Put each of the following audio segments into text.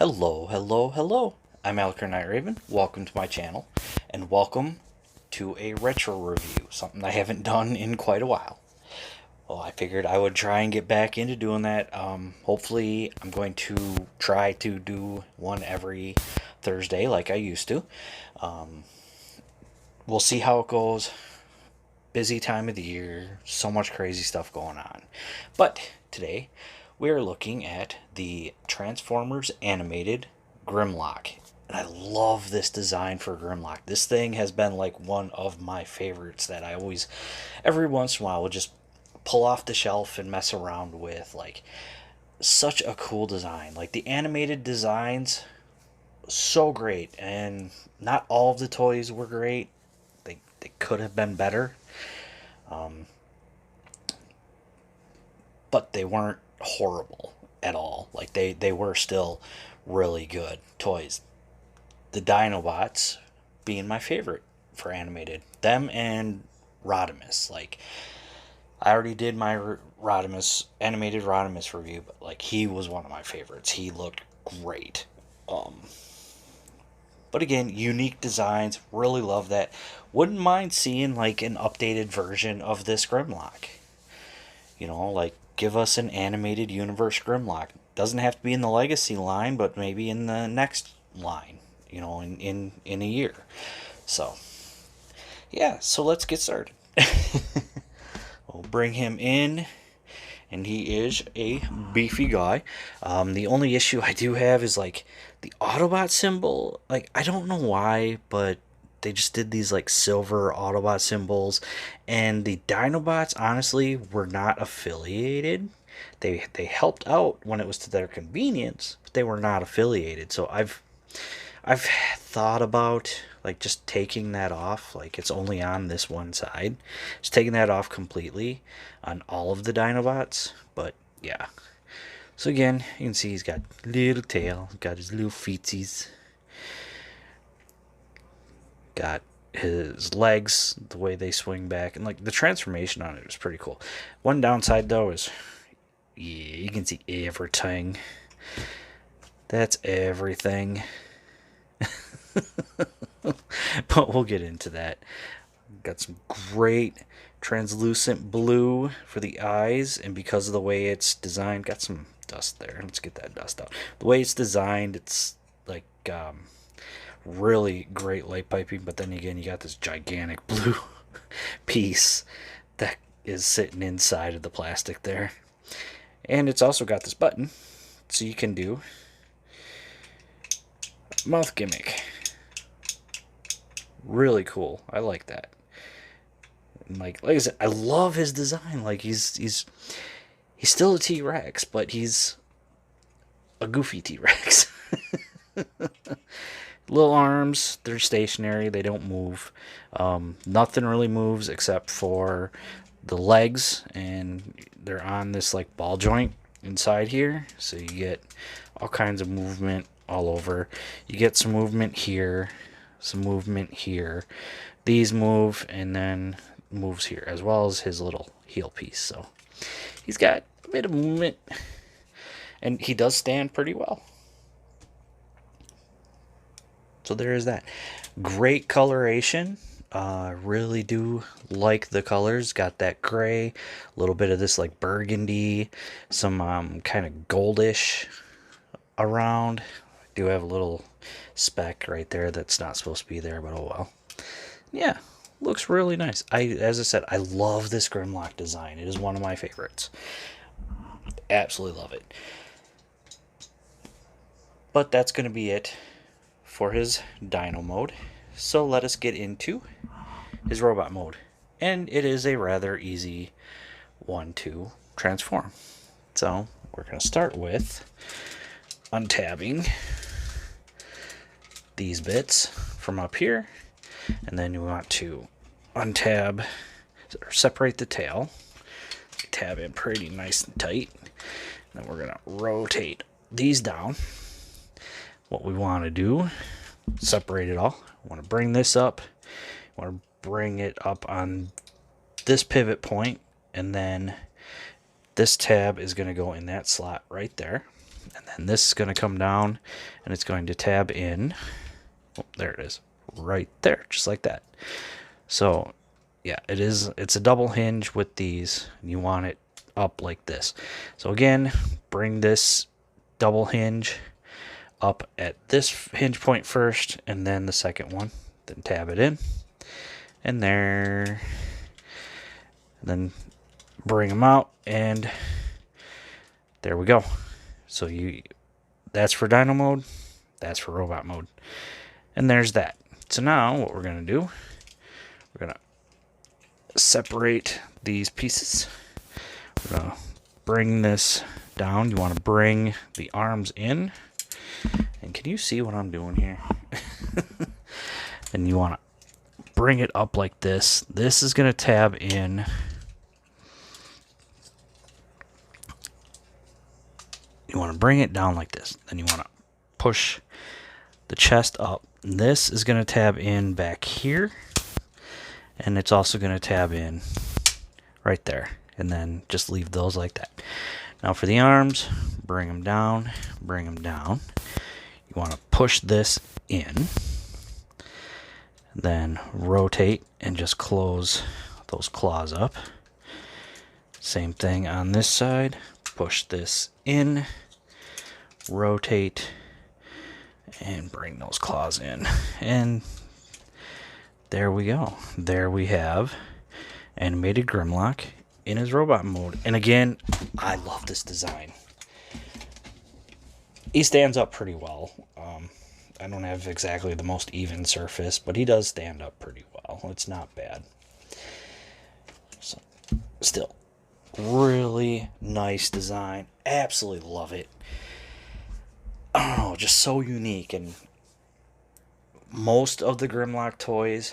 Hello, hello, hello. I'm Alker Night Raven. Welcome to my channel, and welcome to a retro review, something I haven't done in quite a while. Well, I figured I would try and get back into doing that. Hopefully, I'm going to try to do one every Thursday like I used to. We'll see how it goes. Busy time of the year, so much crazy stuff going on. But today, we're looking at the Transformers animated Grimlock. And I love this design for Grimlock. This thing has been like one of my favorites that I always, every once in a while, will just pull off the shelf and mess around with. Like, such a cool design. Like, the animated designs, so great. And not all of the toys were great. They could have been better. But they weren't horrible at all. Like, they were still really good toys. The Dinobots being my favorite for animated. Them and Rodimus. Like, I already did my Rodimus, animated Rodimus review, but like, he was one of my favorites. He looked great. But again, unique designs. Really love that. Wouldn't mind seeing like an updated version of this Grimlock. You know, like, give us an animated universe Grimlock. Doesn't have to be in the Legacy line, but maybe in the next line, you know, in a year. So, yeah, so let's get started. We'll bring him in, and he is a beefy guy. The only issue I do have is, like, the Autobot symbol. Like, I don't know why, but they just did these like silver Autobot symbols, and the Dinobots honestly were not affiliated. They helped out when it was to their convenience, but they were not affiliated. So I've thought about like just taking that off. Like, it's only on this one side. Just taking that off completely on all of the Dinobots. But yeah. So again, you can see he's got little tail, got his little feetsies. Got his legs, the way they swing back, and like the transformation on it is pretty cool. One downside though is, yeah, you can see everything. That's everything. But we'll get into that. Got some great translucent blue for the eyes, and because of the way it's designed, got some dust there. Let's get that dust out. The way it's designed, it's like really great light piping, but then again, you got this gigantic blue piece that is sitting inside of the plastic there. And it's also got this button, so you can do mouth gimmick. Really cool. I like that. And like I said, I love his design. Like, he's still a T-Rex, but he's a goofy T-Rex. Little arms, they're stationary, they don't move. Nothing really moves except for the legs, and they're on this like ball joint inside here, so you get all kinds of movement all over. You get some movement here, some movement here. These move, and then moves here, as well as his little heel piece. So he's got a bit of movement, and he does stand pretty well. So there is that. Great coloration. Really do like the colors. Got that gray, a little bit of this like burgundy, some kind of goldish around. I do have a little speck right there that's not supposed to be there, but oh well. Yeah, looks really nice. As I said, I love this Grimlock design. It is one of my favorites. Absolutely love it. But that's going to be it for his dino mode. So let us get into his robot mode. And it is a rather easy one to transform. So we're going to start with untabbing these bits from up here. And then you want to untab, or separate the tail. Tab in pretty nice and tight. Then we're going to rotate these down. What we want to do, separate it all. I want to bring this up. I want to bring it up on this pivot point, and then this tab is going to go in that slot right there. And then this is going to come down, and it's going to tab in. Oh, there it is. Right there, just like that. So, yeah, it's a double hinge with these. And you want it up like this. So again, bring this double hinge up at this hinge point first, and then the second one. Then tab it in. And there. And then bring them out, and there we go. So that's for Dino mode, that's for robot mode, and there's that. So now what we're gonna do, we're gonna separate these pieces. We're gonna bring this down. You want to bring the arms in, and can you see what I'm doing here? And you want to bring it up like this. This is gonna tab in. You want to bring it down like this. Then you want to push the chest up. And this is going to tab in back here. And it's also going to tab in right there. And then just leave those like that. Now for the arms, bring them down, bring them down. You want to push this in. Then rotate and just close those claws up. Same thing on this side. Push this in, rotate, and bring those claws in. And there we go. There we have animated Grimlock in his robot mode. And again, I love this design. He stands up pretty well. I don't have exactly the most even surface, but he does stand up pretty well. It's not bad. So, still, really nice design. Absolutely love it. I don't know, just so unique. And most of the Grimlock toys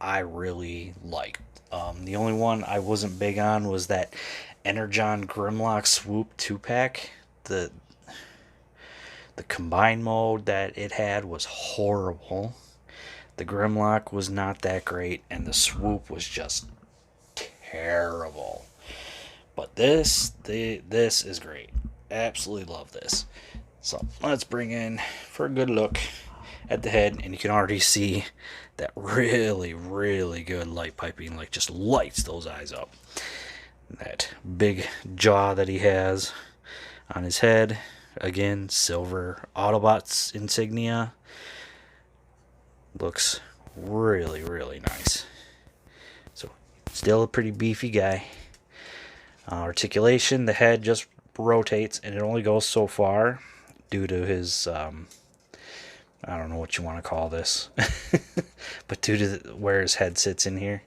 I really liked. The only one I wasn't big on was that Energon Grimlock Swoop 2-pack. The combined mode that it had was horrible. The Grimlock was not that great, and the Swoop was just terrible. But this is great. Absolutely love this. So let's bring in for a good look at the head, and you can already see that really, really good light piping, like just lights those eyes up. That big jaw that he has on his head. Again, silver Autobots insignia. Looks really, really nice. So, still a pretty beefy guy. Articulation, the head just rotates, and it only goes so far due to his, I don't know what you want to call this, but due to where his head sits in here,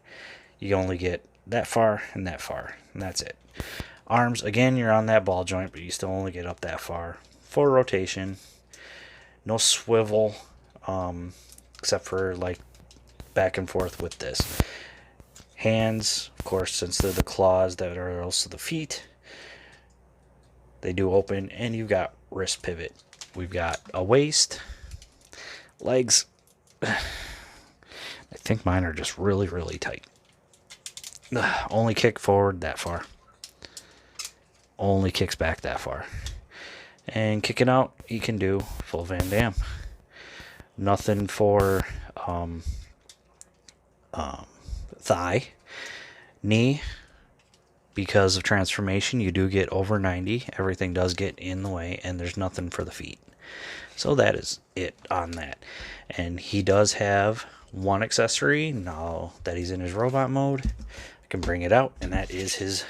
you only get that far, and that's it. Arms, again, you're on that ball joint, but you still only get up that far. Full rotation. No swivel, except for like back and forth with this. Hands, of course, since they're the claws that are also the feet, they do open, and you've got wrist pivot. We've got a waist, legs. I think mine are just really, really tight. Only kick forward that far. Only kicks back that far. And kicking out, he can do full Van Damme. Nothing for thigh. Knee, because of transformation, you do get over 90. Everything does get in the way, and there's nothing for the feet. So that is it on that. And he does have one accessory now that he's in his robot mode. I can bring it out, and that is his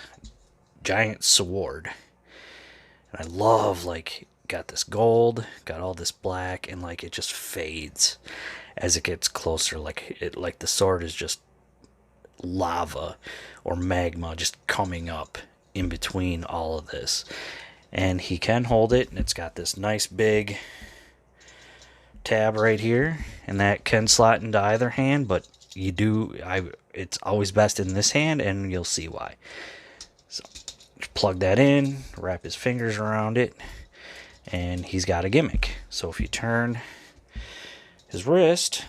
giant sword. And I love, like, got this gold, got all this black, and like it just fades as it gets closer. Like the sword is just lava or magma just coming up in between all of this. And he can hold it, and it's got this nice big tab right here, and that can slot into either hand, but it's always best in this hand, and you'll see why. So plug that in, wrap his fingers around it, and he's got a gimmick. So if you turn his wrist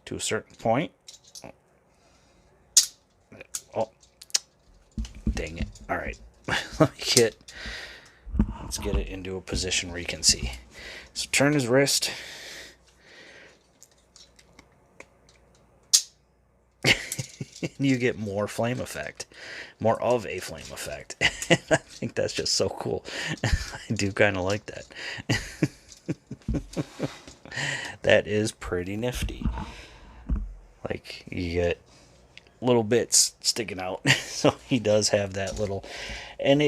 to a certain point, oh, dang it. All right, let me Let's get it into a position where you can see. So turn his wrist. You get more flame effect. More of a flame effect. And I think that's just so cool. I do kind of like that. That is pretty nifty. Like, you get little bits sticking out. So he does have that little... And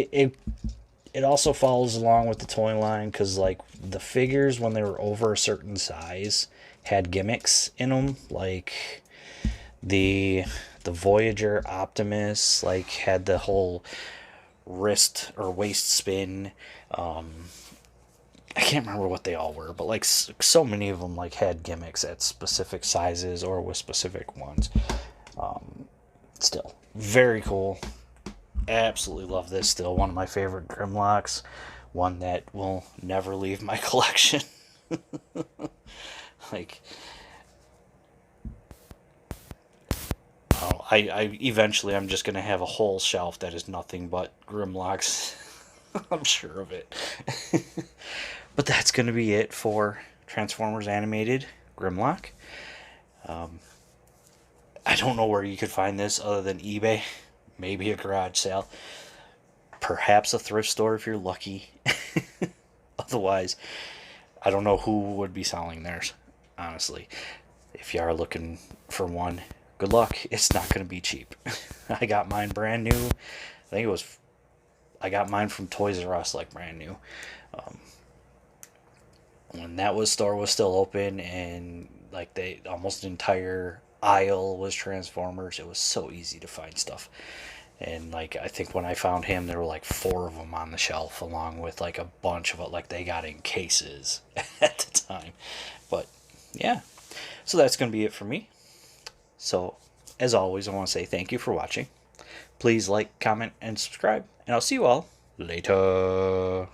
it also follows along with the toy line, because like the figures, when they were over a certain size, had gimmicks in them. Like the Voyager Optimus, like, had the whole wrist or waist spin. I can't remember what they all were, but like so many of them like had gimmicks at specific sizes or with specific ones. Still very cool. Absolutely love this. Still one of my favorite Grimlocks. One that will never leave my collection. Like, I eventually I'm just gonna have a whole shelf that is nothing but Grimlocks. I'm sure of it. But that's gonna be it for Transformers Animated Grimlock. I don't know where you could find this other than eBay. Maybe a garage sale. Perhaps a thrift store if you're lucky. Otherwise, I don't know who would be selling theirs, honestly. If you are looking for one, good luck. It's not going to be cheap. I got mine brand new. I got mine from Toys R Us, like, brand new. When store was still open, and like almost an entire aisle was Transformers. It was so easy to find stuff. And like, I think when I found him, there were like 4 of them on the shelf, along with like a bunch of it, like they got in cases at the time. But yeah, so that's going to be it for me. So as always, I want to say thank you for watching. Please like, comment, and subscribe, and I'll see you all later.